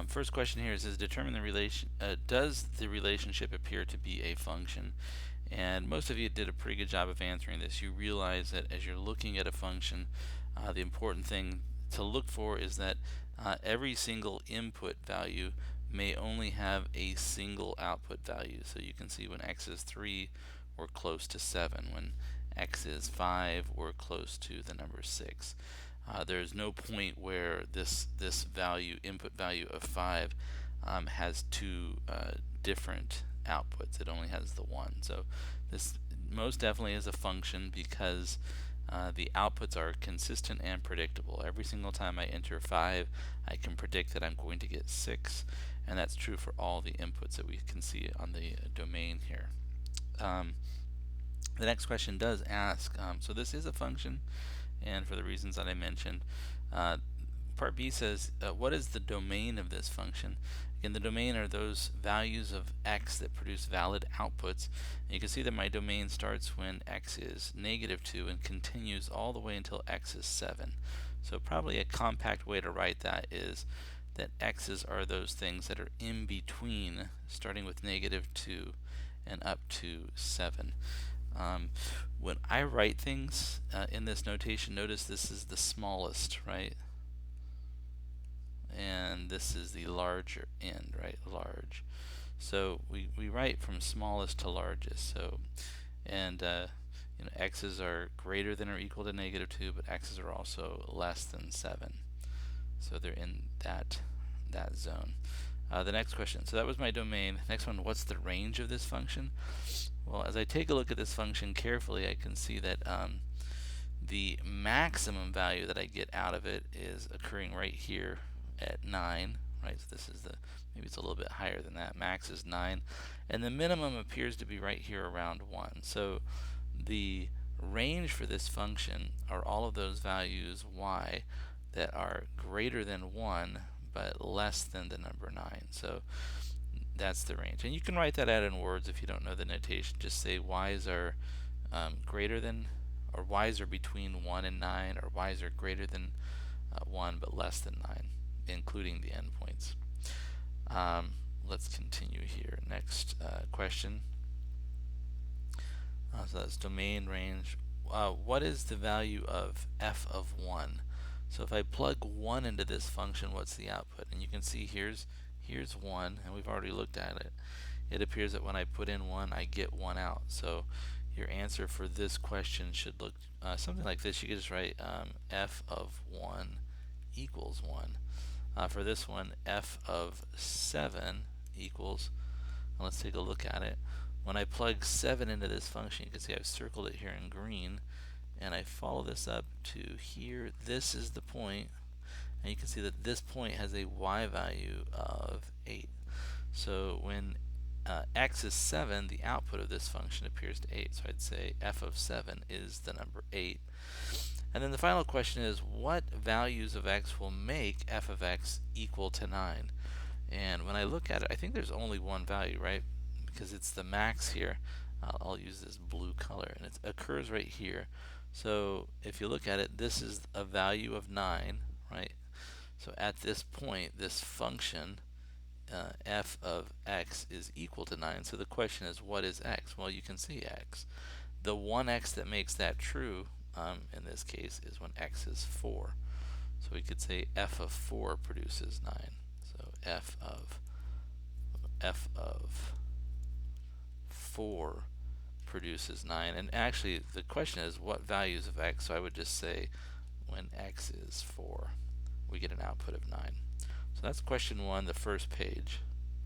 First question here is determine the relation. Does the relationship appear to be a function? And most of you did a pretty good job of answering this. You realize that as you're looking at a function, the important thing to look for is that every single input value may only have a single output value. So you can see when x is 3, we're close to 7. When x is 5, we're close to the number 6. There's no point where this value, input value of 5, has two different outputs. It only has the one. So this most definitely is a function because the outputs are consistent and predictable. Every single time I enter 5, I can predict that I'm going to get 6, and that's true for all the inputs that we can see on the domain here. The next question does ask, so this is a function, and for the reasons that I mentioned. Part B says, what is the domain of this function? Again, the domain are those values of x that produce valid outputs. And you can see that my domain starts when x is -2 and continues all the way until x is 7. So probably a compact way to write that is that x's are those things that are in between, starting with -2 and up to 7. When I write things in this notation, notice this is the smallest, right? And this is the larger end, right? Large. So we write from smallest to largest. So, and x's are greater than or equal to -2, but x's are also less than 7. So they're in that zone. The next question. So that was my domain. Next one, what's the range of this function? Well, as I take a look at this function carefully, I can see that the maximum value that I get out of it is occurring right here at 9, right? So this is maybe it's a little bit higher than that. Max is 9, and the minimum appears to be right here around 1. So the range for this function are all of those values y that are greater than 1 but less than the number 9. So that's the range. And you can write that out in words if you don't know the notation. Just say y's are greater than, or y's are between 1 and 9, or y's are greater than 1 but less than 9, including the endpoints. Let's continue here. Next question. So that's domain range. What is the value of f of 1? So if I plug 1 into this function, what's the output? And you can see here's 1, and we've already looked at it. It appears that when I put in 1, I get 1 out. So your answer for this question should look something like this. You can just write f of 1 equals 1. For this one, f of 7 equals, let's take a look at it. When I plug 7 into this function, you can see I've circled it here in green, and I follow this up to here. This is the point, and you can see that this point has a y value of 8. So when x is 7, the output of this function appears to 8. So I'd say f of 7 is the number 8. And then the final question is, what values of x will make f of x equal to 9? And when I look at it, I think there's only one value, right? Because it's the max here. I'll use this blue color, and it occurs right here. So if you look at it, this is a value of 9, right? So at this point, this function f of x is equal to 9. So the question is, what is x? Well, you can see x. The one x that makes that true in this case is when x is 4. So we could say f of 4 produces 9. So f of 4 produces 9. And actually the question is, what values of x? So I would just say when x is 4, we get an output of 9. So that's question 1, the first page.